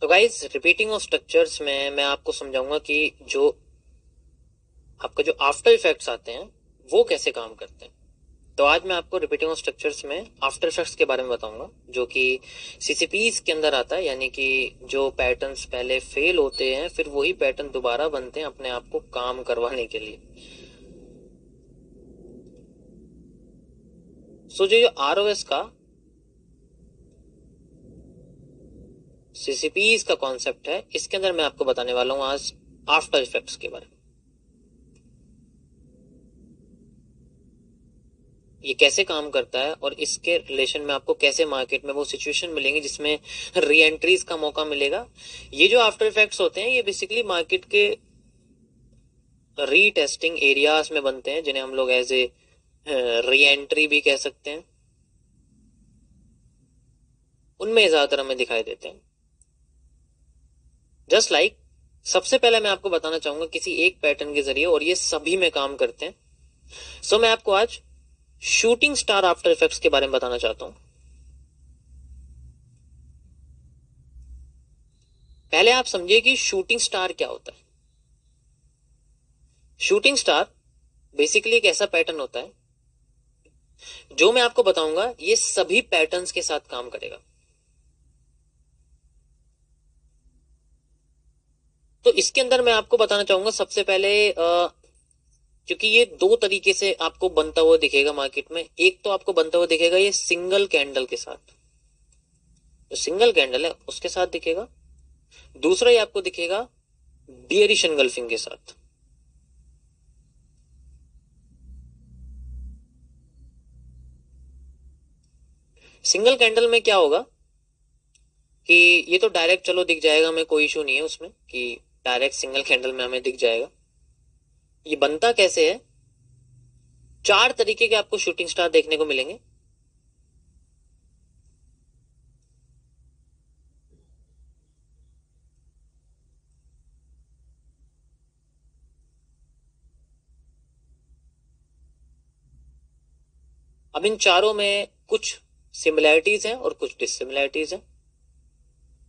तो guys, repeating of structures में मैं आपको समझाऊंगा कि जो आपका जो आफ्टर इफेक्ट्स आते हैं वो कैसे काम करते हैं। तो आज मैं आपको रिपीटिंग ऑफ स्ट्रक्चर्स में आफ्टर इफेक्ट्स के बारे में बताऊंगा, जो कि सीसीपीज के अंदर आता है। यानी कि जो पैटर्न्स पहले फेल होते हैं फिर वही पैटर्न दोबारा बनते हैं अपने आप को काम करवाने के लिए। सो जो आरओएस का सीसीपीज का कॉन्सेप्ट है, इसके अंदर मैं आपको बताने वाला हूं आज आफ्टर इफेक्ट्स के बारे में। ये कैसे काम करता है और इसके रिलेशन में आपको कैसे मार्केट में वो सिचुएशन मिलेंगे जिसमें री एंट्रीज का मौका मिलेगा। ये जो आफ्टर इफेक्ट्स होते हैं ये बेसिकली मार्केट के रीटेस्टिंग एरियाज में बनते हैं, जिन्हें हम लोग एज ए री एंट्री भी कह सकते हैं। उनमें ज्यादातर हमें दिखाई देते हैं। जस्ट लाइक सबसे पहले मैं आपको बताना चाहूंगा किसी एक पैटर्न के जरिए, और ये सभी में काम करते हैं। सो मैं आपको आज शूटिंग स्टार आफ्टर इफेक्ट्स के बारे में बताना चाहता हूं। पहले आप समझिए कि शूटिंग स्टार क्या होता है। शूटिंग स्टार बेसिकली एक ऐसा पैटर्न होता है जो मैं आपको बताऊंगा ये सभी पैटर्न्स के साथ काम करेगा। तो इसके अंदर मैं आपको बताना चाहूंगा सबसे पहले, क्योंकि ये दो तरीके से आपको बनता हुआ दिखेगा मार्केट में। एक तो आपको बनता हुआ दिखेगा ये सिंगल कैंडल के साथ, जो सिंगल कैंडल है उसके साथ दिखेगा। दूसरा ये आपको दिखेगा बियरिश एनगल्फिंग के साथ। सिंगल कैंडल में क्या होगा कि ये तो डायरेक्ट चलो दिख जाएगा, हमें कोई इशू नहीं है उसमें कि डायरेक्ट सिंगल कैंडल में हमें दिख जाएगा। ये बनता कैसे है, चार तरीके के आपको शूटिंग स्टार देखने को मिलेंगे। अब इन चारों में कुछ सिमिलैरिटीज हैं और कुछ डिससिमिलैरिटीज हैं।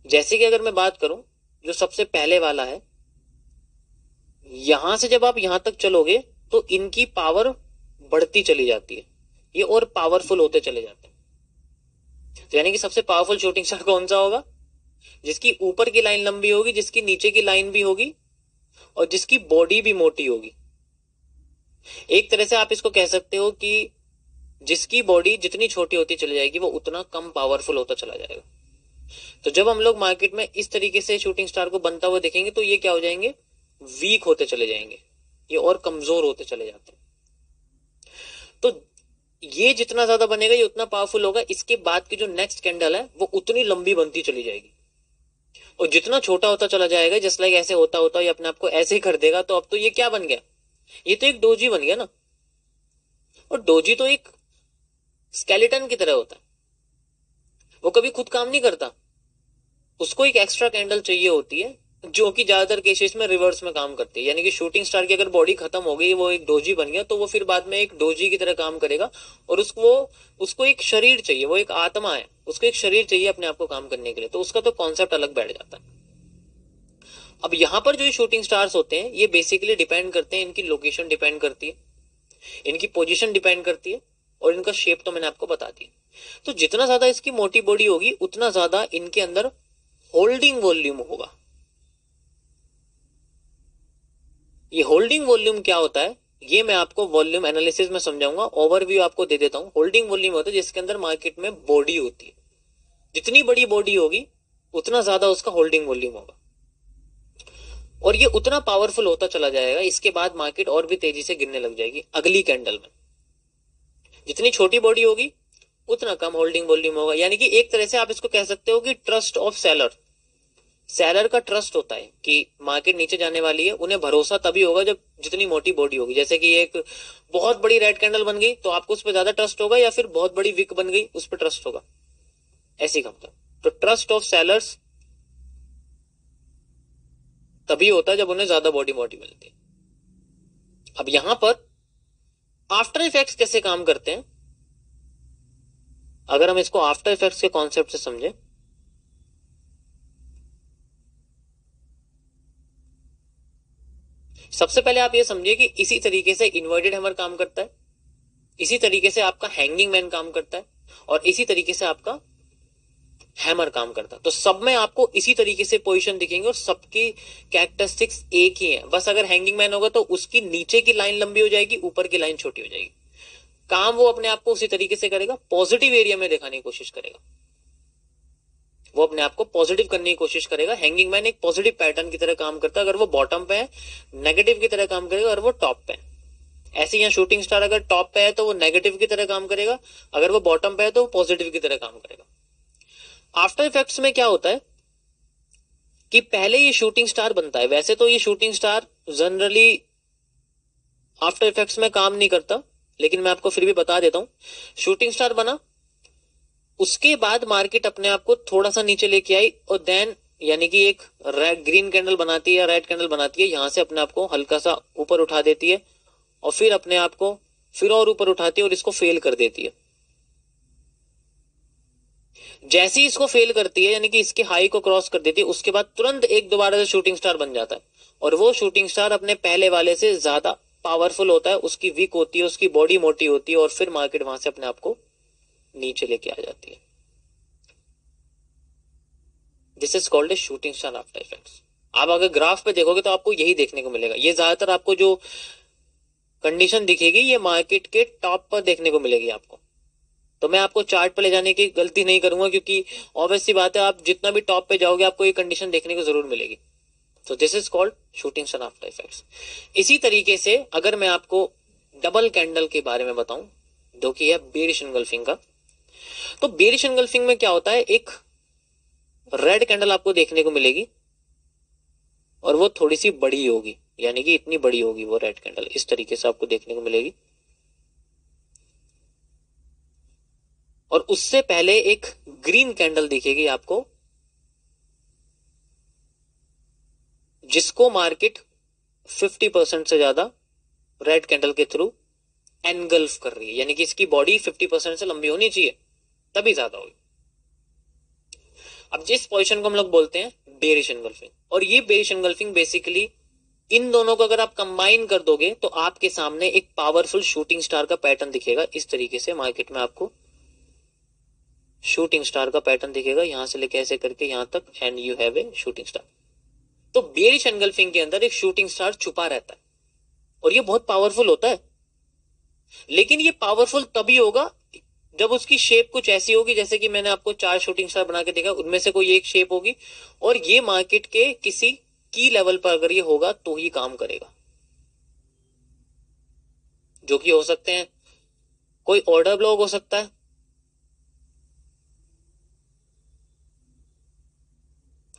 जैसे कि अगर मैं बात करूं, जो सबसे पहले वाला है, यहां से जब आप यहां तक चलोगे तो इनकी पावर बढ़ती चली जाती है, ये और पावरफुल होते चले जाते हैं। तो यानी कि सबसे पावरफुल शूटिंग स्टार कौन सा होगा, जिसकी ऊपर की लाइन लंबी होगी, जिसकी नीचे की लाइन भी होगी, और जिसकी बॉडी भी मोटी होगी। एक तरह से आप इसको कह सकते हो कि जिसकी बॉडी जितनी छोटी होती चली जाएगी वो उतना कम पावरफुल होता चला जाएगा। तो जब हम लोग मार्केट में इस तरीके से शूटिंग स्टार को बनता हुआ देखेंगे तो ये क्या हो जाएंगे, वीक होते चले जाएंगे, ये और कमजोर होते चले जाते हैं। तो ये जितना ज्यादा बनेगा ये उतना पावरफुल होगा। इसके बाद की जो नेक्स्ट कैंडल है वो उतनी लंबी बनती चली जाएगी, और जितना छोटा होता चला जाएगा, जस्ट लाइक ऐसे होता होता ये अपने आप को ऐसे ही कर देगा। तो अब तो ये क्या बन गया, ये तो एक डोजी बन गया ना। और डोजी तो एक स्केलेटन की तरह होता है, वो कभी खुद काम नहीं करता। उसको एक एक्स्ट्रा कैंडल चाहिए होती है जो कि ज्यादातर केसेस में रिवर्स में काम करती है। यानी कि शूटिंग स्टार की अगर बॉडी खत्म हो गई, वो एक डोजी बन गया, तो वो फिर बाद में एक डोजी की तरह काम करेगा। और उसको एक शरीर चाहिए, वो एक आत्मा है, उसको एक शरीर चाहिए अपने आप को काम करने के लिए। तो उसका तो कॉन्सेप्ट अलग बैठ जाता है। अब यहाँ पर जो शूटिंग स्टार्स होते हैं ये बेसिकली डिपेंड करते हैं, इनकी लोकेशन डिपेंड करती है, इनकी पोजीशन डिपेंड करती है, और इनका शेप तो मैंने आपको बता दी। तो जितना ज्यादा इसकी मोटी बॉडी होगी उतना ज्यादा इनके अंदर होल्डिंग वॉल्यूम होगा। ये होल्डिंग वॉल्यूम क्या होता है ये मैं आपको वॉल्यूम एनालिसिस में समझाऊंगा। ओवरव्यू आपको दे देता हूं। होल्डिंग वॉल्यूम होता है जिसके अंदर मार्केट में बॉडी होती है, जितनी बड़ी बॉडी होगी उतना ज्यादा उसका होल्डिंग वॉल्यूम होगा, और ये उतना पावरफुल होता चला जाएगा। इसके बाद मार्केट और भी तेजी से गिरने लग जाएगी अगली कैंडल में। जितनी छोटी बॉडी होगी उतना कम होल्डिंग वॉल्यूम होगा। यानी कि एक तरह से आप इसको कह सकते हो कि ट्रस्ट ऑफ सेलर। सेलर का ट्रस्ट होता है कि मार्केट नीचे जाने वाली है, उन्हें भरोसा तभी होगा जब जितनी मोटी बॉडी होगी। जैसे कि एक बहुत बड़ी रेड कैंडल बन गई तो आपको उस पर ज्यादा ट्रस्ट होगा, या फिर बहुत बड़ी विक बन गई उस पर ट्रस्ट होगा, ऐसी कंपनी। तो ट्रस्ट ऑफ सेलर्स तभी होता है जब उन्हें ज्यादा बॉडी मोटी मिलती है। अब यहां पर आफ्टर इफेक्ट्स कैसे काम करते हैं, अगर हम इसको आफ्टर इफेक्ट्स के कॉन्सेप्ट से समझे, सबसे पहले आप ये समझिए कि इसी तरीके से इन्वर्टेड हैमर काम करता है, इसी तरीके से आपका हैंगिंग मैन काम करता है, और इसी तरीके से आपका हैमर काम करता है। तो सब में आपको इसी तरीके से पोजीशन दिखेंगे और सबकी कैरेक्टरिस्टिक्स एक ही है। बस अगर हैंगिंग मैन होगा तो उसकी नीचे की लाइन लंबी हो जाएगी, ऊपर की लाइन छोटी हो जाएगी। काम वो अपने आप को उसी तरीके से करेगा, पॉजिटिव एरिया में दिखाने की कोशिश करेगा, वो अपने आप को पॉजिटिव करने की कोशिश करेगा। हैंगिंग मैन एक पॉजिटिव पैटर्न की तरह काम करता है अगर वो बॉटम पे है, नेगेटिव की तरह काम करेगा अगर वो टॉप पे है। ऐसे यहाँ शूटिंग स्टार अगर टॉप पे है तो वो नेगेटिव की तरह काम करेगा, अगर वो बॉटम पे है तो वो पॉजिटिव की तरह काम करेगा। आफ्टर इफेक्ट्स में क्या होता है कि पहले ये शूटिंग स्टार बनता है। वैसे तो ये shooting star generally after effects में काम नहीं करता, लेकिन मैं आपको फिर भी बता देता हूं। शूटिंग स्टार बना, उसके बाद मार्केट अपने आप को थोड़ा सा नीचे लेके आई और देन यानी कि एक ग्रीन कैंडल बनाती है या रेड कैंडल बनाती है, यहां से अपने आप को हल्का सा ऊपर उठा देती है और फिर अपने आप को फिर और ऊपर उठाती है और इसको फेल कर देती है। जैसे ही इसको फेल करती है यानी कि इसके हाई को क्रॉस कर देती है, उसके बाद तुरंत एक दोबारा से शूटिंग स्टार बन जाता है और वो शूटिंग स्टार अपने पहले वाले से ज्यादा पावरफुल होता है, उसकी वीक होती है, उसकी बॉडी मोटी होती है और फिर मार्केट वहां से अपने आप को नीचे लेके आ जाती है। This is called A shooting star after effects. आप अगर ग्राफ पे देखोगे तो आपको यही देखने को मिलेगा। ये ज्यादातर आपको जो कंडीशन दिखेगी ये मार्केट के टॉप पर देखने को मिलेगी आपको। तो मैं आपको चार्ट पर ले जाने की गलती नहीं करूंगा क्योंकि ऑब्वियस सी बात है, आप जितना भी टॉप पे जाओगे आपको ये कंडीशन देखने को जरूर मिलेगी। तो this is called shooting star after effects. इसी तरीके से अगर मैं आपको डबल कैंडल के बारे में बताऊं जो कि है बेरिश एंगल्फिंग का, तो बेरिश एंगल्फिंग में क्या होता है, एक रेड कैंडल आपको देखने को मिलेगी और वो थोड़ी सी बड़ी होगी, यानी कि इतनी बड़ी होगी वो रेड कैंडल, इस तरीके से आपको देखने को मिलेगी। और उससे पहले एक ग्रीन कैंडल दिखेगी आपको जिसको मार्केट 50% से ज्यादा रेड कैंडल के थ्रू एनगल्फ कर रही है, यानी कि इसकी बॉडी 50% से लंबी होनी चाहिए तभी ज्यादा होगी। अब जिस पोजीशन को हम लोग बोलते हैं बेरिश एनगल्फिंग, और ये बेरिश एनगल्फिंग बेसिकली इन दोनों को अगर आप कंबाइन कर दोगे तो आपके सामने एक पावरफुल शूटिंग स्टार का पैटर्न दिखेगा। इस तरीके से मार्केट में आपको शूटिंग स्टार का पैटर्न दिखेगा, यहां से लेके ऐसे करके यहां तक, and you have a shooting star. तो बेरिश एनगल्फिंग के अंदर एक शूटिंग स्टार छुपा रहता है और ये बहुत पावरफुल होता है, लेकिन ये पावरफुल तभी होगा जब उसकी शेप कुछ ऐसी होगी जैसे कि मैंने आपको 4 शूटिंग स्टार बना के देखा, उनमें से कोई एक शेप होगी और ये मार्केट के किसी की लेवल पर अगर ये होगा तो ही काम करेगा, जो कि हो सकते हैं कोई ऑर्डर ब्लॉक हो सकता है,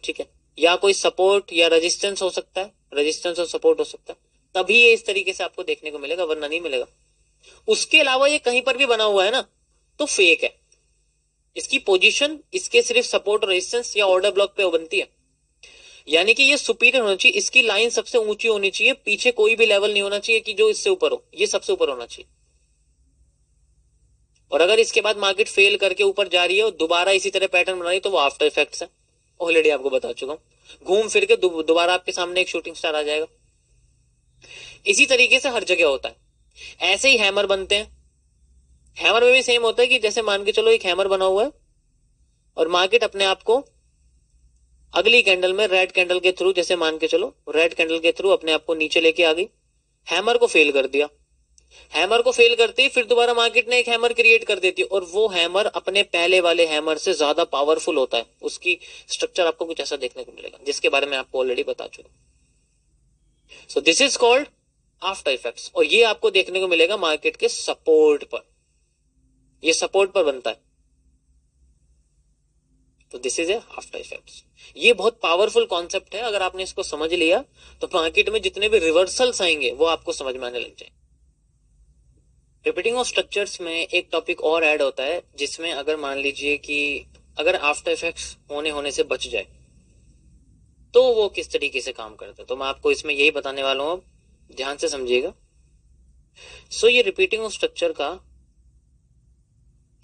ठीक है, या कोई सपोर्ट या रेजिस्टेंस हो सकता है, रेजिस्टेंस और सपोर्ट हो सकता है, तभी ये इस तरीके से आपको देखने को मिलेगा, वरना नहीं मिलेगा। उसके अलावा ये कहीं पर भी बना हुआ है ना तो फेक है। इसकी पोजीशन इसके सिर्फ सपोर्ट, रेजिस्टेंस या ऑर्डर ब्लॉक पे बनती है, यानी कि ये सुपीरियर होना चाहिए, इसकी लाइन सबसे ऊंची होनी चाहिए, पीछे कोई भी लेवल नहीं होना चाहिए कि जो इससे ऊपर हो, ये सबसे ऊपर होना चाहिए। और अगर इसके बाद मार्केट फेल करके ऊपर जा रही है और दोबारा इसी तरह पैटर्न बना रही है तो वो आफ्टर इफेक्ट्स है, ऑलरेडी आपको बता चुका हूं। घूम फिर के दोबारा आपके सामने एक शूटिंग स्टार आ जाएगा। इसी तरीके से हर जगह होता है। ऐसे ही हैमर बनते हैं, हैमर में भी सेम होता है कि जैसे मान के चलो एक हैमर बना हुआ है और मार्केट अपने आप को अगली कैंडल में रेड कैंडल के थ्रू, जैसे मान के चलो रेड कैंडल के थ्रू अपने आप को नीचे लेके आ गई, हैमर को फेल कर दिया, हैमर को फेल करते ही फिर दोबारा मार्केट ने एक हैमर क्रिएट कर देती है और वो हैमर अपने पहले वाले हैमर से ज्यादा पावरफुल होता है। उसकी स्ट्रक्चर आपको कुछ ऐसा देखने को मिलेगा जिसके बारे में आपको ऑलरेडी बता चुका। So this is called after effects, और ये आपको देखने को मिलेगा मार्केट के सपोर्ट पर, ये सपोर्ट पर बनता है। तो this is A after effects. ये बहुत पावरफुल कॉन्सेप्ट है, अगर आपने इसको समझ लिया तो मार्केट में जितने भी रिवर्सल्स आएंगे वो आपको समझ में आने लग जाए। रिपीटिंग ऑफ स्ट्रक्चर्स में एक टॉपिक और ऐड होता है जिसमें अगर मान लीजिए कि अगर आफ्टर इफेक्ट्स होने से बच जाए तो वो किस तरीके से काम करता है, तो मैं आपको इसमें यही बताने वाला हूं, ध्यान से समझिएगा। सो ये रिपीटिंग ऑफ स्ट्रक्चर का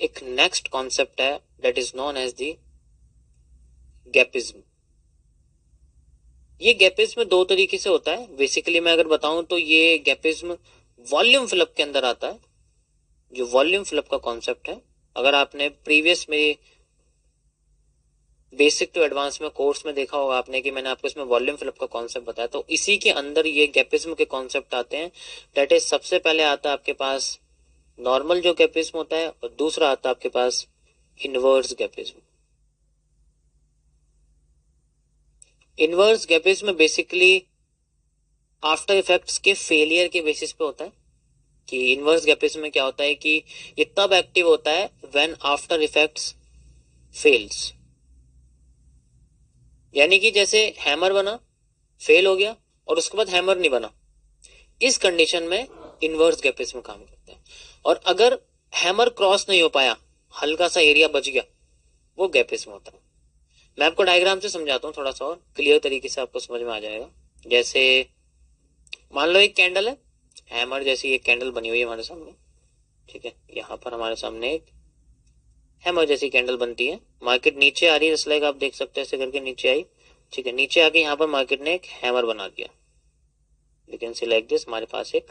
एक नेक्स्ट कॉन्सेप्ट है that is known as the gapism. ये गैपिज्म दो तरीके से होता है बेसिकली, मैं अगर बताऊं तो ये गैपिज्म वॉल्यूम फिलअप के अंदर आता है, जो वॉल्यूम फिलअप का कॉन्सेप्ट है। अगर आपने प्रीवियस में बेसिक टू एडवांस में कोर्स में देखा होगा आपने कि मैंने आपको इसमें वॉल्यूम फिलअप का कॉन्सेप्ट बताया, तो इसी के अंदर ये गैपिज्म के कॉन्सेप्ट आते हैं। दैट इज सबसे पहले आता है आपके पास नॉर्मल जो गैपिज्म होता है, और दूसरा आता है आपके पास inverse gapism. Inverse gapism basically after effects के फेलियर के बेसिस पे होता है। कि इनवर्स गैपिज्म में क्या होता है कि ये तब एक्टिव होता है व्हेन आफ्टर इफेक्ट्स फेल्स। यानी कि जैसे हैमर बना, फेल हो गया, और उसके बाद हैमर नहीं बना, इस कंडीशन में इनवर्स गैपिज्म काम करता है। और अगर हैमर क्रॉस नहीं हो पाया, हल्का सा एरिया बच गया, वो गैपिज्म होता है। मैं आपको डायग्राम से समझाता हूँ थोड़ा सा और क्लियर तरीके से आपको समझ में आ जाएगा। जैसे मान लो एक कैंडल है, हैमर जैसी एक कैंडल बनी हुई है हमारे सामने, ठीक है। यहाँ पर हमारे सामने एक हैमर जैसी कैंडल बनती है, मार्केट नीचे आ रही है, जैसे लाइक आप देख सकते हैं ऐसे करके नीचे आई, ठीक है। नीचे आके यहाँ पर मार्केट ने एक हैमर बना दिया, you can see like this, हमारे पास एक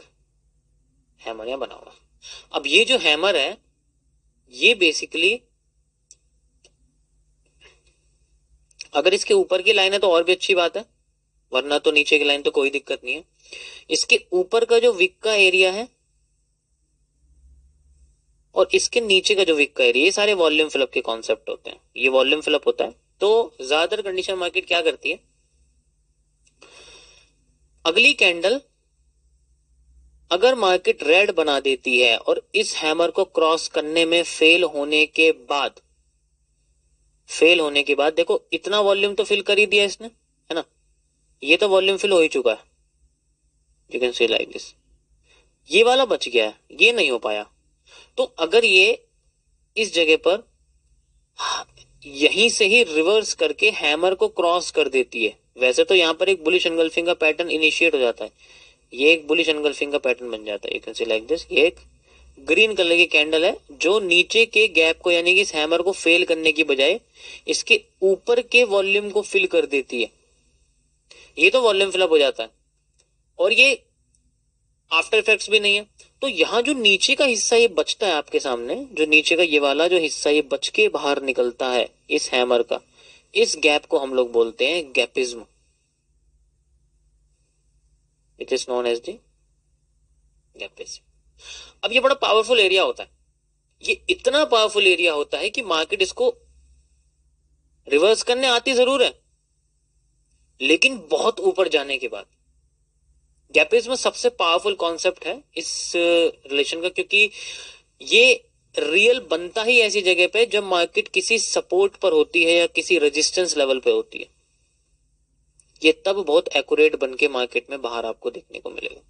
हैमर यहाँ बना हुआ। अब ये जो हैमर है ये बेसिकली अगर इसके ऊपर की लाइन है तो और भी अच्छी बात है, वरना तो नीचे की लाइन तो कोई दिक्कत नहीं है। इसके ऊपर का जो विक का एरिया है और इसके नीचे का जो विक का एरिया, ये सारे वॉल्यूम फिलअप के कॉन्सेप्ट होते हैं। ये वॉल्यूम फिलअप होता है। तो ज्यादातर कंडीशन मार्केट क्या करती है, अगली कैंडल अगर मार्केट रेड बना देती है और इस हैमर को क्रॉस करने में फेल होने के बाद देखो इतना वॉल्यूम तो फिल कर ही दिया इसने, है ना, ये तो वॉल्यूम फिल हो ही चुका है, you can see like this. ये वाला बच गया है, ये नहीं हो पाया। तो अगर ये इस जगह पर यहीं से ही रिवर्स करके हैमर को क्रॉस कर देती है, वैसे तो यहां पर एक बुलिश एंगल्फिंग का पैटर्न इनिशिएट हो जाता है, ये एक बुलिश एंगल्फिंग का पैटर्न बन जाता है, you can see like this. ये एक ग्रीन कलर की कैंडल है जो नीचे के गैप को यानी कि इस हैमर को फेल करने की बजाय इसके ऊपर के वॉल्यूम को फिल कर देती है, ये तो वॉल्यूम फिलअप हो जाता है। और ये आफ्टर इफेक्ट्स भी नहीं है। तो यहाँ जो नीचे का हिस्सा ये बचता है आपके सामने, जो नीचे का ये वाला जो हिस्सा ये बच के बाहर निकलता है इस हैमर का, इस गैप को हम लोग बोलते हैं gapism. It is known as the gapism. अब ये बड़ा पावरफुल एरिया होता है, ये इतना पावरफुल एरिया होता है कि मार्केट इसको रिवर्स करने आती जरूर है, लेकिन बहुत ऊपर जाने के बाद। गैपिज्म सबसे पावरफुल कॉन्सेप्ट है इस रिलेशन का, क्योंकि ये रियल बनता ही ऐसी जगह पे जब मार्केट किसी सपोर्ट पर होती है या किसी रेजिस्टेंस लेवल पे होती है। ये तब बहुत एक्यूरेट बन के मार्केट में बाहर आपको देखने को मिलेगा।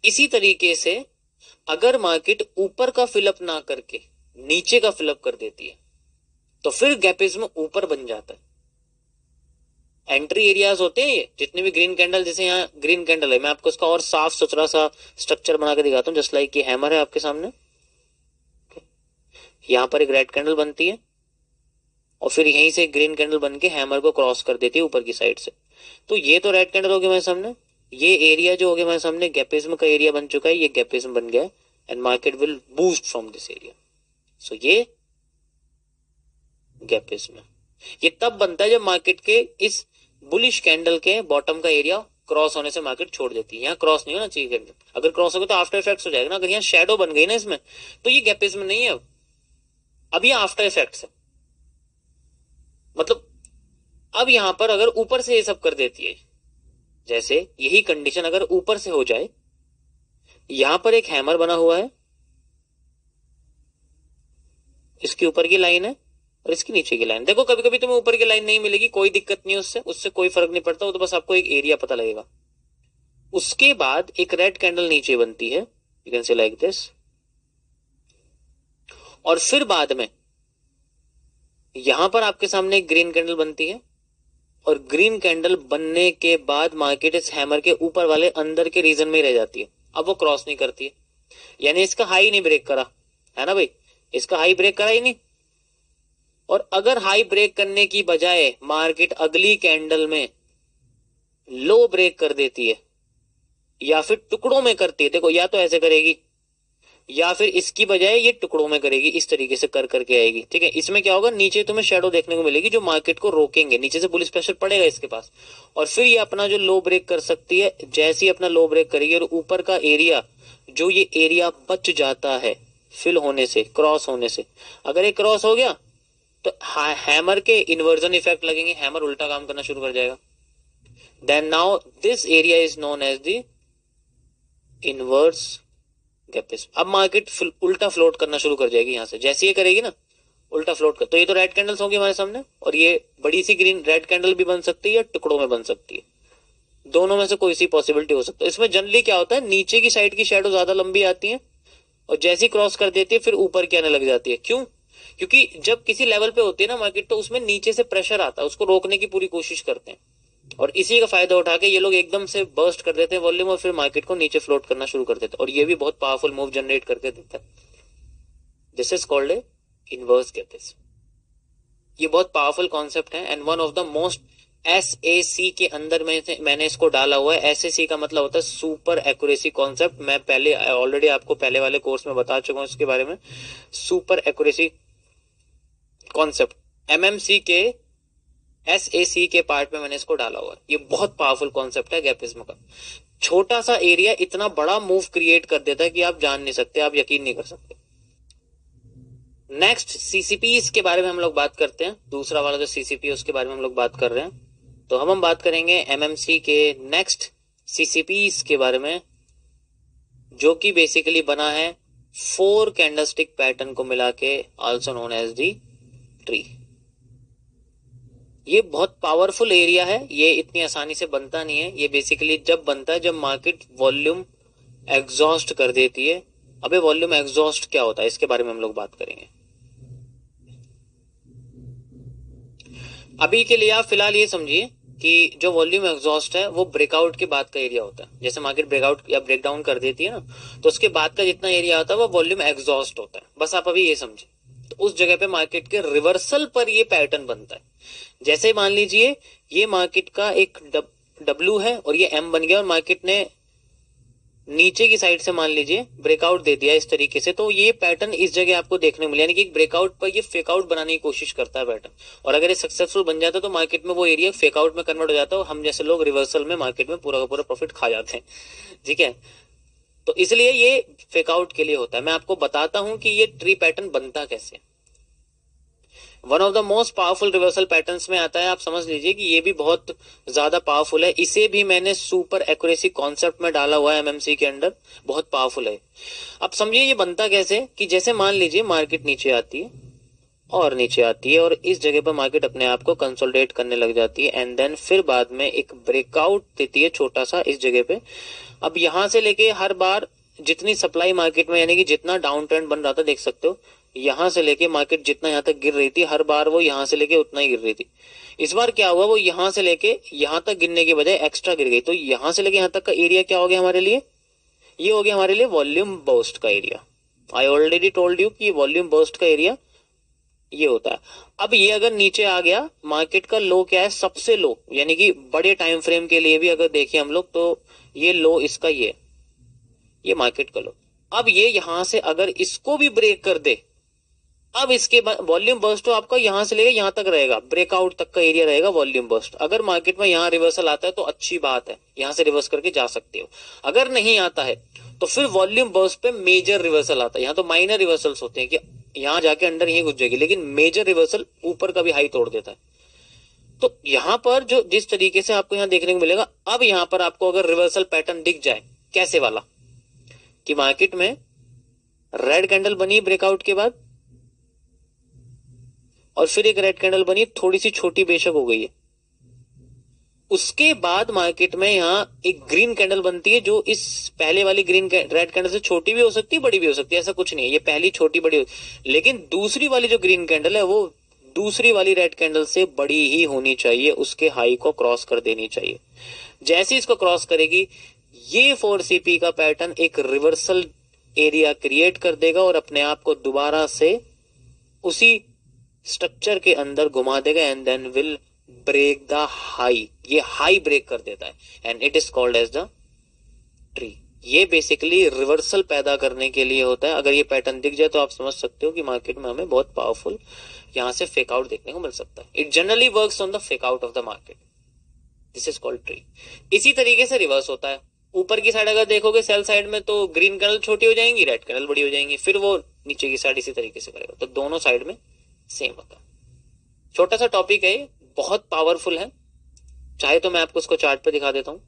इसी तरीके से अगर मार्केट ऊपर का फिलअप ना करके नीचे का फिलअप कर देती है तो फिर गैपिज्म ऊपर बन जाता है। एंट्री एरियाज होते हैं ये जितने भी ग्रीन कैंडल, जैसे यहाँ ग्रीन कैंडल है, मैं आपको इसका और साफ सुथरा सा स्ट्रक्चर बना के दिखाता हूँ। जस्ट लाइक ये हैमर है आपके सामने, यहाँ पर एक रेड कैंडल बनती है और फिर यहीं से ग्रीन कैंडल बन के हैमर को क्रॉस कर देती है ऊपर की साइड से। तो ये तो रेड कैंडल हो गया मेरे सामने, ये एरिया जो हो गया मेरे सामने गैपिज्म का एरिया बन चुका है, ये गैपिज्म बन गया and market will boost from this area. So ये गैपिज्म है। ये तब बनता है जब मार्केट के इस बुलिश कैंडल के बॉटम का एरिया क्रॉस होने से मार्केट छोड़ देती है। यहाँ क्रॉस नहीं होना चाहिए कैंडल, अगर क्रॉस हो गया तो आफ्टर इफेक्ट्स हो जाएगा ना। अगर यहाँ शेडो बन गई ना इसमें, तो ये गैपिज्म नहीं है, अब ये आफ्टर इफेक्ट्स है। मतलब अब यहां पर अगर ऊपर से ये सब कर देती है, जैसे यही कंडीशन अगर ऊपर से हो जाए, यहां पर एक हैमर बना हुआ है, इसके ऊपर की लाइन है और इसकी नीचे की लाइन। देखो कभी कभी तुम्हें ऊपर की लाइन नहीं मिलेगी, कोई दिक्कत नहीं, उससे कोई फर्क नहीं पड़ता, वो तो बस आपको एक एरिया पता लगेगा। उसके बाद एक रेड कैंडल नीचे बनती है, you can say like this, और फिर बाद में यहां पर आपके सामने एक ग्रीन कैंडल बनती है, और ग्रीन कैंडल बनने के बाद मार्केट इस हैमर के ऊपर वाले अंदर के रीजन में रह जाती है, अब वो क्रॉस नहीं करती है। यानी इसका हाई नहीं ब्रेक करा, है ना भाई, इसका हाई ब्रेक करा ही नहीं, और अगर हाई ब्रेक करने की बजाय मार्केट अगली कैंडल में लो ब्रेक कर देती है या फिर टुकड़ों में करती है, देखो या तो ऐसे करेगी या फिर इसकी बजाय ये टुकड़ों में करेगी, इस तरीके से कर करके आएगी, ठीक है। इसमें क्या होगा, नीचे तुम्हें शेडो देखने को मिलेगी जो मार्केट को रोकेंगे, नीचे से बुलिश प्रेशर पड़ेगा इसके पास, और फिर ये अपना जो लो ब्रेक कर सकती है, जैसे ही अपना लो ब्रेक करेगी और ऊपर का एरिया, जो ये एरिया बच जाता है फिल होने से, क्रॉस होने से, अगर ये क्रॉस हो गया तो हैमर के इन्वर्जन इफेक्ट लगेंगे, हैमर उल्टा काम करना शुरू कर जाएगा। Then now this area is known as the inverse gapism. अब मार्केट उल्टा फ्लोट करना शुरू कर जाएगी, यहां से जैसे ये करेगी ना उल्टा फ्लोट कर, तो ये तो रेड कैंडल्स होंगी हमारे सामने, और ये बड़ी सी ग्रीन रेड कैंडल भी बन सकती है या टुकड़ों में बन सकती है, दोनों में से कोई सी पॉसिबिलिटी हो सकता है। इसमें जनरली क्या होता है, नीचे की साइड की शेडो ज्यादा लंबी आती है और जैसे ही क्रॉस कर देती है फिर ऊपर की आने लग जाती है। क्यों? क्योंकि जब किसी लेवल पे होती है ना मार्केट, तो उसमें नीचे से प्रेशर आता है, उसको रोकने की पूरी कोशिश करते हैं, और इसी का फायदा उठा के ये लोग एकदम से बर्स्ट कर देते हैं वॉल्यूम और फिर मार्केट को नीचे फ्लोट करना शुरू कर देते हैं, और ये भी बहुत पावरफुल मूव जनरेट करके देता है। This is called a inverse gapism. ये बहुत पावरफुल कॉन्सेप्ट है and one of the most, SAC के अंदर मैंने इसको डाला हुआ है। SAC का मतलब होता है सुपर एक्यूरेसी कॉन्सेप्ट। मैं पहले ऑलरेडी आपको पहले वाले कोर्स में बता चुका हूं इसके बारे में, सुपर एक्यूरेसी कॉन्सेप्ट। MMC के SAC के पार्ट में मैंने इसको डाला हुआ है। ये बहुत पावरफुल कॉन्सेप्ट है गैपिज्म का। छोटा सा एरिया इतना बड़ा मूव क्रिएट कर देता है कि आप जान नहीं सकते, आप यकीन नहीं कर सकते। नेक्स्ट CCP के बारे में हम लोग बात करते हैं, दूसरा वाला जो CCP है उसके बारे में हम लोग बात कर रहे हैं। तो हम बात करेंगे MMC के नेक्स्ट CCP के बारे में, जो कि बेसिकली बना है 4 कैंडलस्टिक पैटर्न को मिला के, also known as the tree. ये बहुत पावरफुल एरिया है, ये इतनी आसानी से बनता नहीं है। ये बेसिकली जब बनता है जब मार्केट वॉल्यूम एग्जॉस्ट कर देती है। अबे वॉल्यूम एग्जॉस्ट क्या होता है इसके बारे में हम लोग बात करेंगे। अभी के लिए आप फिलहाल ये समझिए कि जो वॉल्यूम एग्जॉस्ट है वो ब्रेकआउट के बाद का एरिया होता है। जैसे मार्केट ब्रेकआउट या ब्रेकडाउन कर देती है ना, तो उसके बाद का जितना एरिया होता है वो वॉल्यूम एग्जॉस्ट होता है। बस आप अभी ये समझे, तो उस जगह पे मार्केट के रिवर्सल पर ये पैटर्न बनता है। जैसे मान लीजिए ये मार्केट का एक W है और ये M बन गया और मार्केट ने नीचे की साइड से मान लीजिए ब्रेकआउट दे दिया इस तरीके से, तो ये पैटर्न इस जगह आपको देखने मिले, यानी कि एक ब्रेकआउट पर ये फेकआउट बनाने की कोशिश करता है पैटर्न, और अगर ये सक्सेसफुल बन जाता है तो मार्केट में वो एरिया फेकआउट में कन्वर्ट हो जाता है और हम जैसे लोग रिवर्सल में मार्केट में पूरा का पूरा प्रॉफिट खा जाते हैं, ठीक है। तो इसलिए ये फेकआउट के लिए होता है। मैं आपको बताता हूं कि ये ट्री पैटर्न बनता कैसे। One of the most powerful reversal patterns में आता है, आप समझ लीजिए कि ये भी बहुत ज्यादा पावरफुल है। इसे भी मैंने सुपर एक्यूरेसी कॉन्सेप्ट में डाला हुआ है MMC के अंदर, बहुत पावरफुल है। अब समझिए ये बनता कैसे, कि जैसे मान लीजिए मार्केट नीचे आती है और नीचे आती है और इस जगह पर मार्केट अपने आप को कंसोलिडेट करने लग जाती है एंड देन फिर बाद में एक ब्रेकआउट देती है छोटा सा इस जगह पे। अब यहां से लेके हर बार जितनी सप्लाई मार्केट में, यानी कि जितना डाउन ट्रेंड बन रहा था, देख सकते हो यहां से लेके मार्केट जितना यहां तक गिर रही थी, हर बार वो यहां से लेके उतना ही गिर रही थी। इस बार क्या हुआ, वो यहां से लेके यहां तक गिरने की बजाय एक्स्ट्रा गिर गई, तो यहां से लेके यहां तक का एरिया क्या हो गया हमारे लिए, ये हो गया हमारे लिए वॉल्यूम बर्स्ट का area. I already told you कि वॉल्यूम बर्स्ट का एरिया ये होता है। अब ये अगर नीचे आ गया, मार्केट का लो क्या है, सबसे लो, यानी कि बड़े टाइम फ्रेम के लिए भी अगर देखें हम लोग तो ये लो इसका ये मार्केट का लो। अब ये यहां से अगर इसको भी ब्रेक कर दे, अब इसके बाद वॉल्यूम बर्स्ट तो आपका यहां से लेकर यहां तक रहेगा, ब्रेकआउट तक का एरिया रहेगा वॉल्यूम बर्स्ट। अगर मार्केट में यहां रिवर्सल आता है तो अच्छी बात है, यहां से रिवर्स करके जा सकते हो। अगर नहीं आता है तो फिर वॉल्यूम बर्स्ट पे मेजर रिवर्सल आता है। यहाँ तो माइनर रिवर्सल्स होते हैं कि यहां जाके अंडर यहीं घुस जाएगी, लेकिन मेजर रिवर्सल ऊपर का भी हाई तोड़ देता है। तो यहां पर जो जिस तरीके से आपको यहां देखने को मिलेगा, अब यहां पर आपको अगर रिवर्सल पैटर्न दिख जाए, कैसे वाला, कि मार्केट में रेड कैंडल बनी ब्रेकआउट के बाद और फिर एक रेड कैंडल बनी, थोड़ी सी छोटी बेशक हो गई है, उसके बाद मार्केट में यहां एक ग्रीन कैंडल बनती है जो इस पहले वाली रेड कैंडल से छोटी भी हो सकती है, बड़ी भी हो सकती है, ऐसा कुछ नहीं है, ये पहली छोटी बड़ी हो, लेकिन दूसरी वाली जो ग्रीन कैंडल है वो दूसरी वाली रेड कैंडल से बड़ी ही होनी चाहिए, उसके हाई को क्रॉस कर देनी चाहिए। जैसे इसको क्रॉस करेगी, ये 4CP का पैटर्न एक रिवर्सल एरिया क्रिएट कर देगा और अपने आप को दोबारा से उसी स्ट्रक्चर के अंदर घुमा देगा and then will break the high, ये हाई ब्रेक कर देता है and it is called as the tree. ये बेसिकली रिवर्सल पैदा करने के लिए होता है। अगर ये पैटर्न दिख जाए तो आप समझ सकते हो कि मार्केट में हमें बहुत पावरफुल यहां से फेक आउट देखने को मिल सकता है। It generally works on the fake out of the market, this is called tree. इसी तरीके से रिवर्स होता है। ऊपर की साइड अगर देखोगे सेल साइड में तो ग्रीन कैंडल छोटी हो जाएंगी, रेड कैंडल बड़ी हो जाएंगी, फिर वो नीचे की साइड इसी तरीके से करेगा। तो दोनों साइड में सेम होता है। छोटा सा टॉपिक है, बहुत पावरफुल है। चाहे तो मैं आपको उसको चार्ट पे दिखा देता हूं।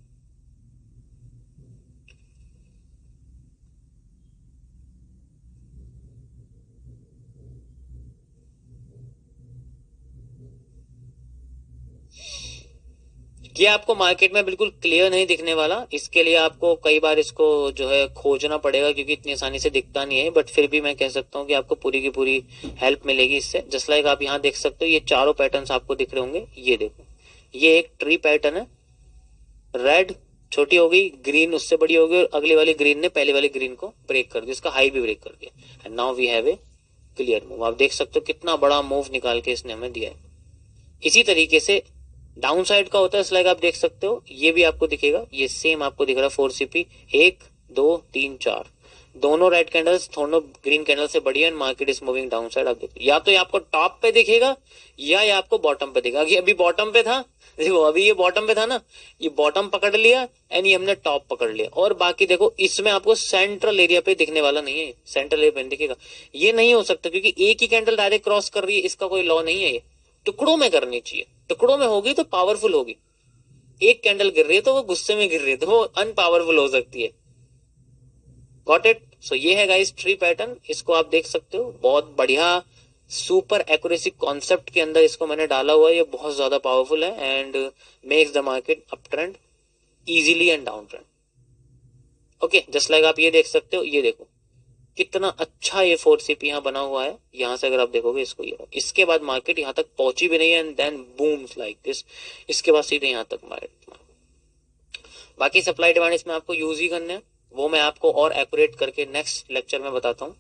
ये आपको मार्केट में बिल्कुल क्लियर नहीं दिखने वाला, इसके लिए आपको कई बार इसको जो है खोजना पड़ेगा, क्योंकि इतनी आसानी से दिखता नहीं है। बट फिर भी मैं कह सकता हूँ कि आपको पूरी की पूरी हेल्प मिलेगी इससे। जस्ट लाइक आप यहाँ देख सकते हो, ये चारों पैटर्न्स आपको दिख रहे होंगे। ये देखो, ये एक ट्री पैटर्न है। रेड छोटी हो गई, ग्रीन उससे बड़ी हो गई, और अगली वाली ग्रीन ने पहले वाली ग्रीन को ब्रेक कर दिया, इसका हाई भी ब्रेक कर दिया। And now we have a clear move. आप देख सकते हो कितना बड़ा मूव निकाल के इसने हमें दिया है। इसी तरीके से डाउन साइड का होता है, लाइक आप देख सकते हो, ये भी आपको दिखेगा, ये सेम आपको दिख रहा है 4CP 1 2 3 4, दोनों रेड कैंडल्स दोनों ग्रीन कैंडल से बढ़िया and market is moving down side. आप देखो, या तो ये आपको टॉप पे दिखेगा या ये आपको बॉटम पे दिखेगा। अभी बॉटम पे था, देखो अभी ये बॉटम पे था ना, ये बॉटम पकड़ लिया एंड ये हमने टॉप पकड़ लिया। और बाकी देखो, इसमें आपको सेंट्रल एरिया पे दिखने वाला नहीं है, सेंट्रल एरिया पे दिखेगा। ये नहीं हो सकता क्योंकि एक ही कैंडल डायरेक्ट क्रॉस कर रही है, इसका कोई लॉ नहीं है। ये टुकड़ों में करनी चाहिए, टुकड़ों में होगी तो पावरफुल होगी। एक कैंडल गिर रही है तो वो गुस्से में गिर रही है, तो वो अनपावरफुल हो सकती है। Got it? सो ये है गाइस ट्री पैटर्न, इसको आप देख सकते हो। बहुत बढ़िया सुपर एक्यूरेसी कॉन्सेप्ट के अंदर इसको मैंने डाला हुआ है। ये बहुत ज्यादा पावरफुल है and makes the market up trend easily and down trend. Okay, just like आप ये देख सकते हो, ये देखो कितना अच्छा ये 4CP यहाँ बना हुआ है। यहाँ से अगर आप देखोगे इसको, ये इसके बाद मार्केट यहाँ तक पहुंची भी नहीं है and then booms like this, इसके बाद सीधे यहाँ तक मार्केट। बाकी सप्लाई डिमांड इसमें आपको यूज ही करने हैं, वो मैं आपको और एक्यूरेट करके नेक्स्ट लेक्चर में बताता हूँ।